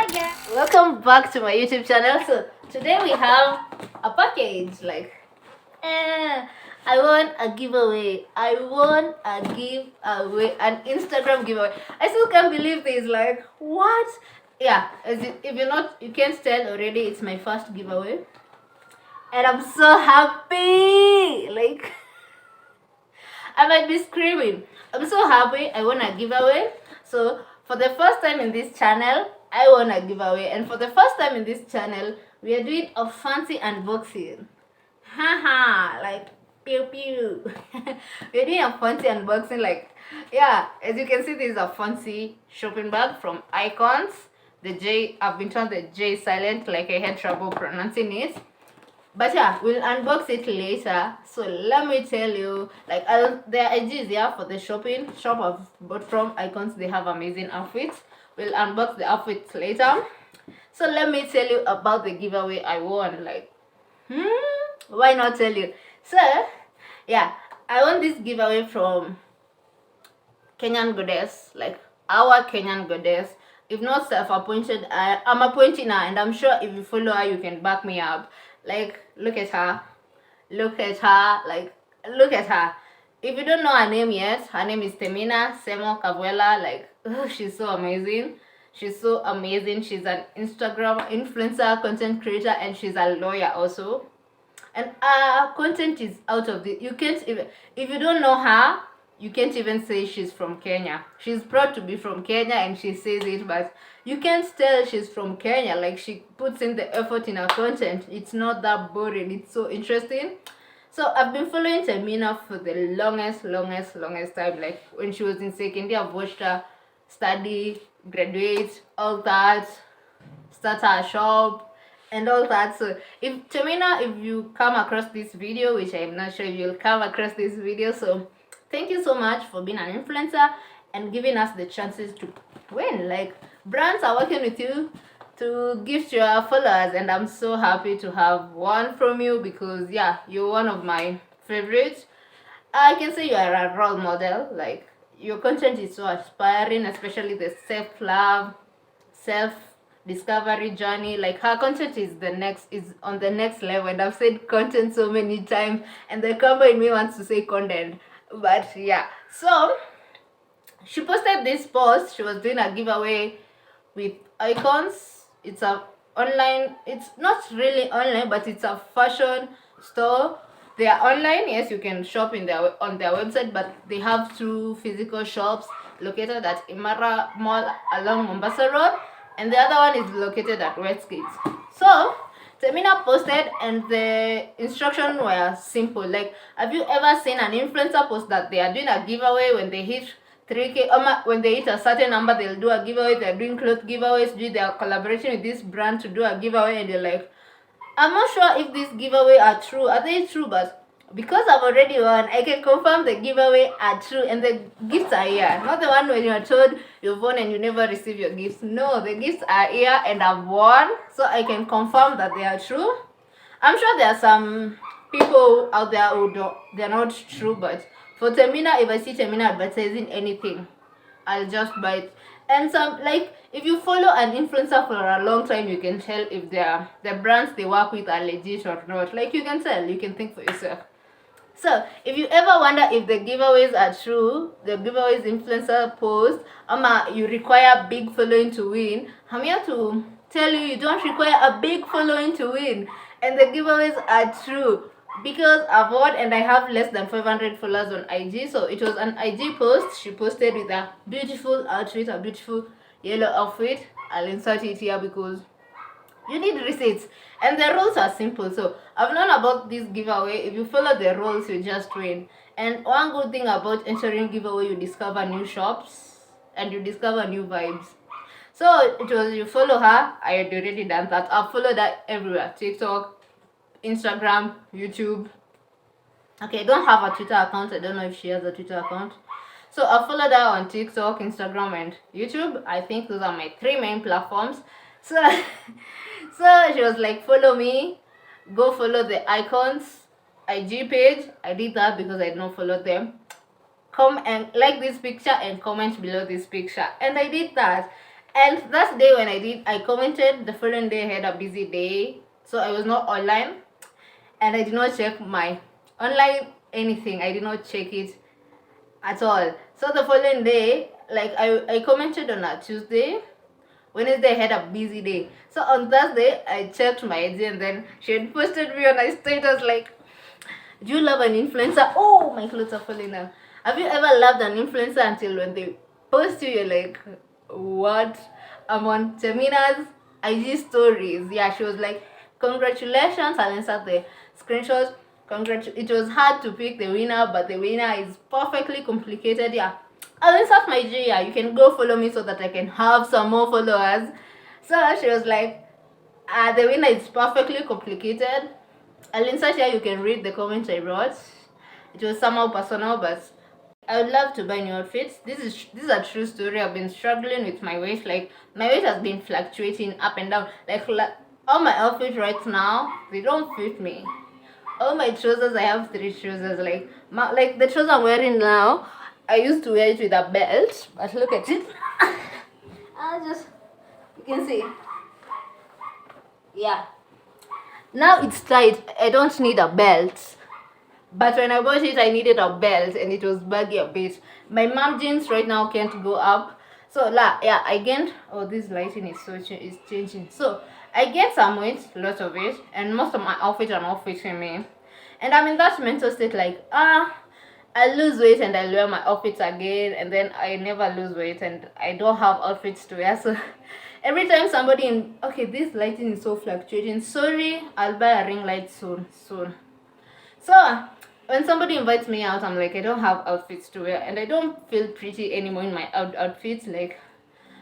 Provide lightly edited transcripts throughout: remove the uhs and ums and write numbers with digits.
Hi guys, welcome back to my YouTube channel. So today we have a package. I won a giveaway. I won a giveaway, an Instagram giveaway. I still can't believe this. Like what? Yeah, if you're not, you can't tell already. It's my first giveaway, and I'm so happy. Like I might be screaming. I'm so happy I won a giveaway. So for the first time in this channel, I won a giveaway. And for the first time in this channel, we are doing a fancy unboxing. Haha, like pew pew. We're doing a fancy unboxing. Like, yeah, as you can see, this is a fancy shopping bag from IKOJN. The J, I've been told the J is silent, like I had trouble pronouncing it. But yeah, we'll unbox it later. So let me tell you, like their IGs here for the shopping shop I've bought from IKOJN. They have amazing outfits. We'll unbox the outfits later. So let me tell you about the giveaway I won. Like, why not tell you? So yeah, I won this giveaway from Kenyan Goddess, like our Kenyan Goddess. If not self-appointed, I'm appointing her, and I'm sure if you follow her, you can back me up. Like, look at her. Look at her. Like, look at her. If you don't know her name yet, her name is Temina Semo Kavuela. Like, oh, she's so amazing. She's so amazing. She's an Instagram influencer, content creator, and she's a lawyer also. And her content is out of the... You can't even... If you don't know her, you can't even say she's from Kenya. She's proud to be from Kenya and she says it, but you can't tell she's from Kenya. Like, she puts in the effort in her content. It's not that boring. It's so interesting. So I've been following Temina for the longest time. Like, when she was in second year, I've watched her study, graduate, all that, start her shop and all that. So if Temina, if you come across this video, which I'm not sure if you'll come across this video, so thank you so much for being an influencer and giving us the chances to win. Like, brands are working with you to gift your followers, and I'm so happy to have one from you because, yeah, you're one of my favorites. I can say you are a role model. Like, your content is so inspiring, especially the self-love, self-discovery journey. Like, her content is on the next level, and I've said content so many times, and the combo in me wants to say content. But yeah, so she posted this post. She was doing a giveaway with IKOJN. It's a online, it's not really online, but it's a fashion store. They are online, yes, you can shop on their website, but they have 2 physical shops located at Imara Mall along Mombasa Road, and the other one is located at Westgate. So Temina posted, and the instructions were simple. Like, have you ever seen an influencer post that they are doing a giveaway when they hit 3K? When they hit a certain number, they'll do a giveaway. They're doing clothes giveaways. They are collaborating with this brand to do a giveaway, and they're like, I'm not sure if these giveaway are true. Are they true? But because I've already won, I can confirm the giveaway are true, and the gifts are here. Not the one when you are told you've won and you never receive your gifts. No, the gifts are here and I've won, so I can confirm that they are true. I'm sure there are some people out there who they're not true, but for Temina, if I see Temina advertising anything, I'll just buy it. And some, like, if you follow an influencer for a long time, you can tell if the brands they work with are legit or not. Like, you can tell, you can think for yourself. So if you ever wonder if the giveaways are true, the giveaways influencer post, you require big following to win, I'm here to tell you, you don't require a big following to win, and the giveaways are true. Because I've won and I have less than 500 followers on IG. So it was an IG post. She posted with a beautiful outfit, a beautiful yellow outfit. I'll insert it here because you need receipts. And the rules are simple. So I've known about this giveaway. If you follow the rules, you just win. And one good thing about entering giveaway, you discover new shops and you discover new vibes. So it was, you follow her. I had already done that. I've followed her everywhere. TikTok, Instagram, YouTube. Okay, I don't have a Twitter account. I don't know if she has a Twitter account. So I followed her on TikTok, Instagram, and YouTube. I think those are my 3 main platforms. So so she was like, follow me, go follow the IKOJN IG page. I did that because I don't follow them. Come and like this picture and comment below this picture, and I did that. And that day when I commented, the following day I had a busy day, so I was not online, and I did not check my online anything. I did not check it at all. So the following day, like I commented on a Tuesday. Wednesday I had a busy day. So on Thursday I checked my IG, and then she had posted me on a status like, do you love an influencer? Oh, my clothes are falling out. Have you ever loved an influencer until when they post you, you're like, what? I'm on Temina's IG stories. Yeah, she was like, congratulations. I'll insert the screenshots. It was hard to pick the winner, but the winner is perfectly complicated. Yeah, I'll insert my G. Yeah, you can go follow me so that I can have some more followers. So she was like, the winner is perfectly complicated. I'll insert here, you can read the comments I wrote. It was somehow personal, but I would love to buy new outfits. This is a true story. I've been struggling with my weight. Like, my weight has been fluctuating up and down. Like all my outfits right now, they don't fit me. All my trousers, I have 3 trousers. Like the trousers I'm wearing now, I used to wear it with a belt, but look at it. You can see. Yeah. Now it's tight. I don't need a belt. But when I bought it, I needed a belt, and it was baggy a bit. My mom jeans right now can't go up. So yeah, I gained. Oh, this lighting is is changing. So I gained some weight, lots of it, and most of my outfits are not fitting me. And I'm in that mental state like, I lose weight and I wear my outfits again, and then I never lose weight and I don't have outfits to wear. So every time somebody okay, this lighting is so fluctuating. Sorry, I'll buy a ring light soon. So when somebody invites me out, I'm like, I don't have outfits to wear, and I don't feel pretty anymore in my outfits. Like,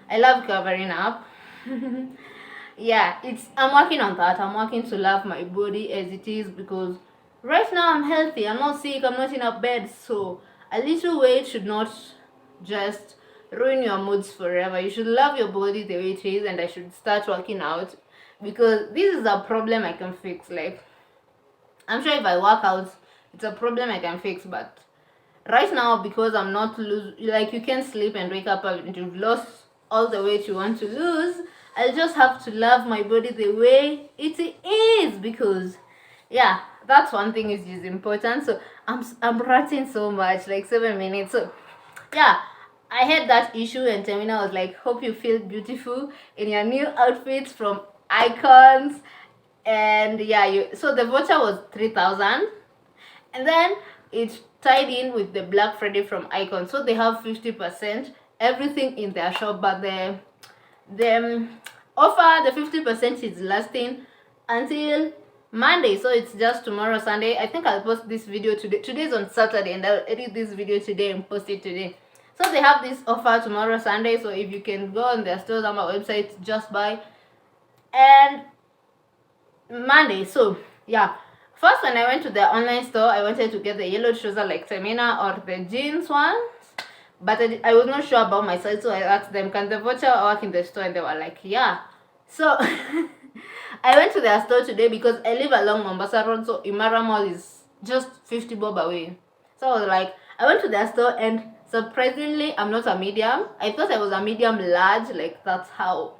I love covering up. Yeah, I'm working on that. I'm working to love my body as it is, because right now I'm healthy. I'm not sick. I'm not in a bed. So a little weight should not just ruin your moods forever. You should love your body the way it is, and I should start working out, because this is a problem I can fix. Like, I'm sure if I work out, it's a problem I can fix, but right now, because I'm not like, you can sleep and wake up and you've lost all the weight you want to lose, I just have to love my body the way it is, because yeah, that's one thing is important. So I'm ranting so much, like 7 minutes. So yeah, I had that issue, and Temina was like, hope you feel beautiful in your new outfits from IKOJN. And yeah, so the voucher was 3,000, and then it's tied in with the Black Friday from IKOJN, so they have 50% everything in their shop, but the offer, the 50% is lasting until Monday, so it's just tomorrow, Sunday. I think I'll post this video today. Today's on Saturday, and I'll edit this video today and post it today. So they have this offer tomorrow, Sunday, so if you can go on their stores on my website, just buy. And Monday, so yeah, first when I went to the online store, I wanted to get the yellow trouser like Temina or the jeans ones, but I was not sure about my size, so I asked them, can the voucher work in the store? And they were like, yeah. So I went to their store today, because I live along Mombasa Road, so Imara Mall is just 50 bob away. So I was like, I went to their store, and surprisingly, I'm not a medium. I thought I was a medium large, like that's how,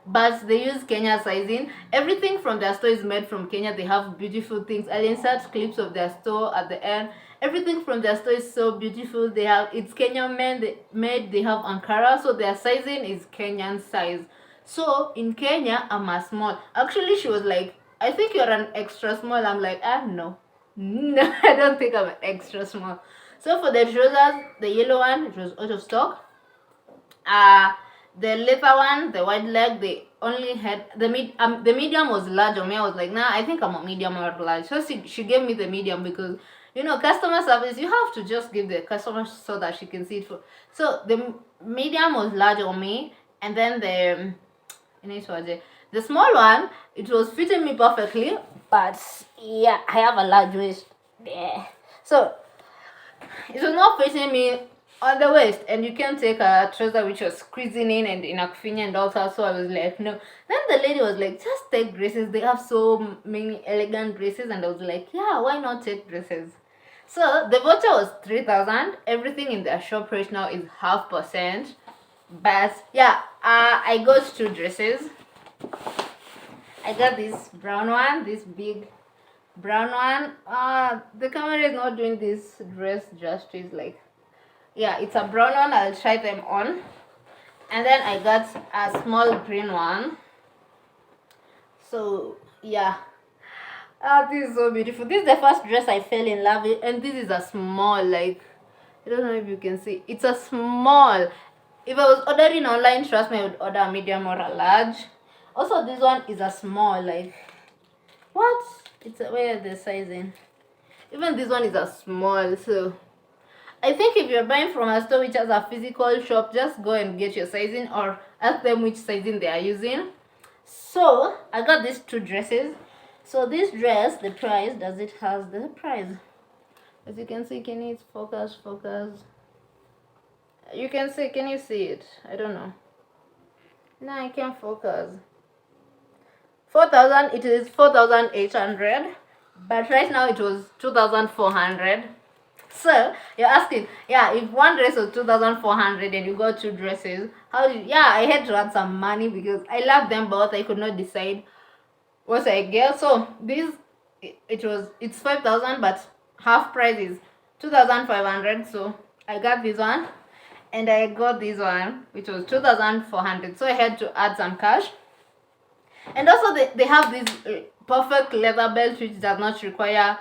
but they use Kenya sizing. Everything from their store is made from Kenya. They have beautiful things. I'll insert clips of their store at the end. Everything from their store is so beautiful. It's Kenyan made. They have Ankara, so their sizing is Kenyan size. So in Kenya, I'm a small. Actually, she was like, I think you're an extra small. I'm like, no, I don't think I'm an extra small. So for the trousers, the yellow one, it was out of stock. The leather one, the wide leg, they only had the medium was large on me. I was like, nah, I think I'm a medium or large. So she gave me the medium, because customer service, you have to just give the customer so that she can see it. So the medium was large on me, and then the small one, it was fitting me perfectly, but yeah, I have a large waist. Yeah, so it was not fitting me on the waist, and you can take a trouser which was squeezing in and in a convenient also. So I was like, no. Then the lady was like, just take dresses, they have so many elegant dresses. And I was like, yeah, why not take dresses? So the voucher was 3,000. Everything in their shop right now is 0.5%, but yeah, I got two dresses. I got this brown one, this big brown one. The camera is not doing this dress justice. Like, yeah, it's a brown one. I'll try them on. And then I got a small green one. So yeah, this is so beautiful. This is the first dress I fell in love with, and this is a small, like, I don't know if you can see, it's a small. If I was ordering online, trust me, I would order a medium or a large. Also, this one is a small, like, what? It's a, where the sizing? Even this one is a small. So I think if you're buying from a store which has a physical shop, just go and get your sizing or ask them which sizing they are using. So I got these two dresses. So this dress, the price, does it has the price? As you can see, can you focus? You can see, can you see it? I don't know. No, I can't focus. 4,000, it is 4,800, but right now it was 2,400. So you're asking, yeah, if one dress was 2,400 and you got two dresses, how did? Yeah, I had to add some money because I love them both. I could not decide what I get. So this, it's 5,000, but half price is 2,500. So I got this one, and I got this one, which was 2,400. So I had to add some cash. And also they have this perfect leather belt which does not require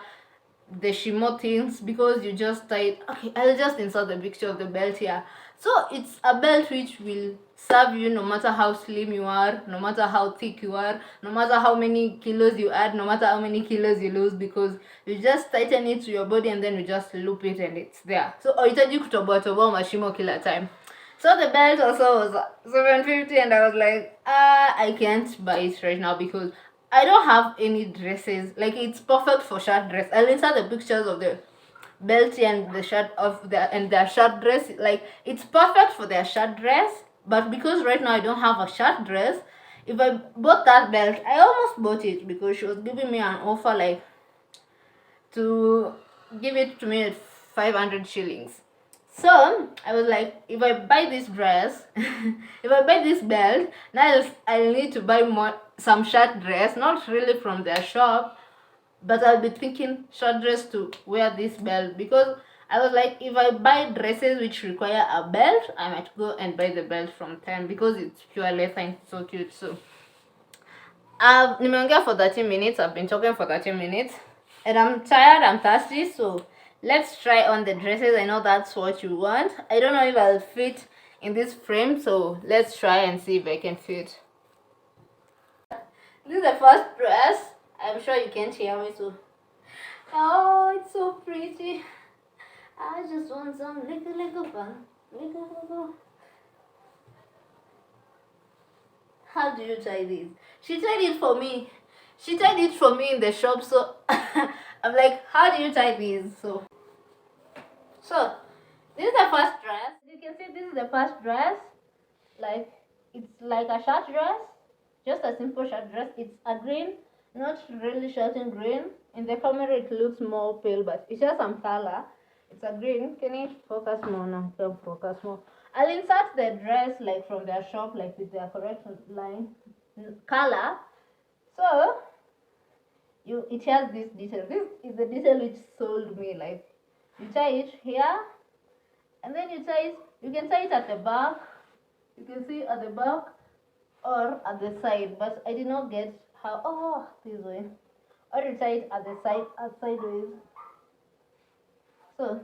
the shimo things, because you just tie it. Okay, I'll just insert the picture of the belt here. So it's a belt which will serve you no matter how slim you are, no matter how thick you are, no matter how many kilos you add, no matter how many kilos you lose, because you just tighten it to your body and then you just loop it and it's there. So oitaji kutoboa mashimo kila time. So the belt also was 750, and I was like, I can't buy it right now because I don't have any dresses. Like, it's perfect for shirt dress. I'll insert the pictures of the belt and the shirt of their shirt dress. Like, it's perfect for their shirt dress, but because right now I don't have a shirt dress, if I bought that belt, I almost bought it because she was giving me an offer, like, to give it to me at 500 shillings. So I was like, if I buy this dress, if I buy this belt, now I'll need to buy some shirt dress, not really from their shop, but I'll be thinking short dress to wear this belt, because I was like, if I buy dresses which require a belt, I might go and buy the belt from them because it's pure leather and so cute. So nimeongea for 30 minutes. I've been talking for 30 minutes and I'm tired, I'm thirsty, so let's try on the dresses. I know that's what you want. I don't know if I'll fit in this frame, so let's try and see if I can fit. This is the first dress. I'm sure you can't hear me, so oh, it's so pretty. I just want some little fun. How do you tie this? She tied it for me. She tied it for me in the shop, so I'm like, how do you tie this? So this is the first dress. You can see this is the first dress. Like, it's like a short dress, just a simple short dress. It's a green, not really short and green. In the camera it looks more pale, but it's just some color. It's a green. Can you focus more now? Can focus more. I'll insert the dress like from their shop, like with their correct line color. So it has this detail. This is the detail which sold me. Like, you tie it here, and then you tie it. You can tie it at the back. You can see at the back or at the side, but I did not get how. Oh, this way. Or you tie it at the side, sideways. So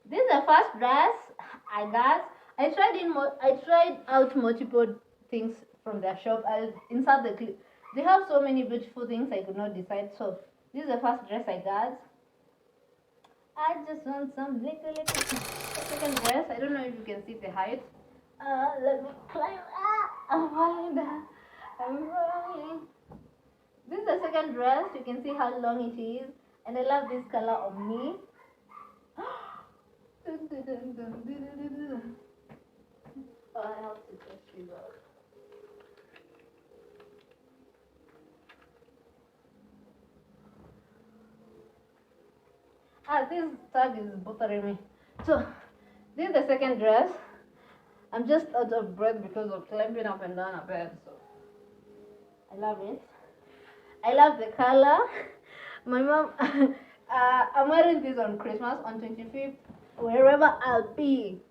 this is the first dress I got. I tried out multiple things from their shop. I'll insert the clip. They have so many beautiful things I could not decide. So this is the first dress I got. I just want some little second dress. I don't know if you can see the height. Let me climb. I'm falling down. I'm falling. This is the second dress. You can see how long it is, and I love this color on me. Oh, I have to touch this out. This tag is bothering me. So this is the second dress. I'm just out of breath because of climbing up and down a bed. So I love it. I love the color. My mom, I'm wearing this on Christmas on 25th, wherever I'll be.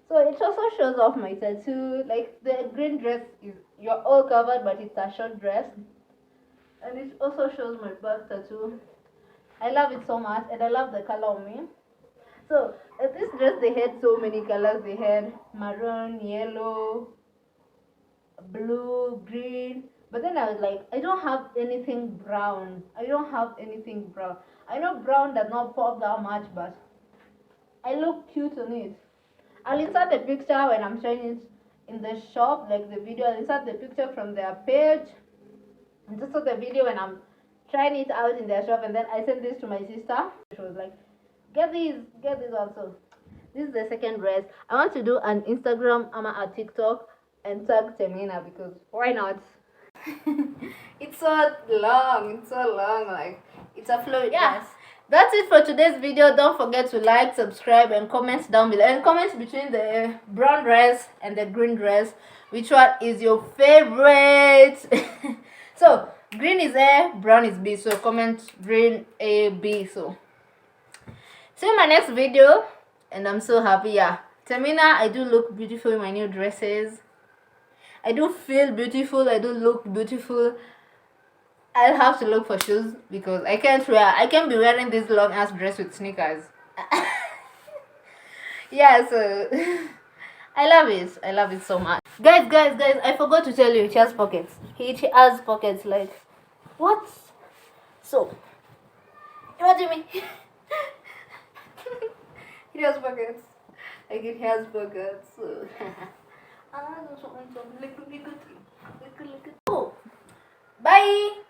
So it also shows off my tattoo. Like the green dress is you're all covered, but it's a short dress, and it also shows my back tattoo. I love it so much, and I love the color on me. So this dress, they had so many colors. They had maroon, yellow, blue, green. But then I was like, I don't have anything brown. I don't have anything brown. I know brown does not pop that much, but I look cute on it. I'll insert the picture when I'm showing it in the shop, like the video. I'll insert the picture from their page, and just the video when I'm trying it out in their shop. And then I sent this to my sister. She was like, get this also. This is the second dress. I want to do an Instagram a TikTok and tag Temina, because why not? It's so long, like it's a flow. Yeah, dress. That's it for today's video. Don't forget to like, subscribe, and comment down below, and comment between the brown dress and the green dress, which one is your favorite. So green is A, brown is B, so comment green, A, B. So see you in my next video, and I'm so happy. Yeah, Temina, I do look beautiful in my new dresses. I do feel beautiful. I do look beautiful. I'll have to look for shoes because I can't be wearing this long ass dress with sneakers. Yeah, so I love it so much. Guys, I forgot to tell you, it has pockets. It has pockets, like what? So imagine me. It has pockets. Like it has pockets. So I just want some little. Oh, bye.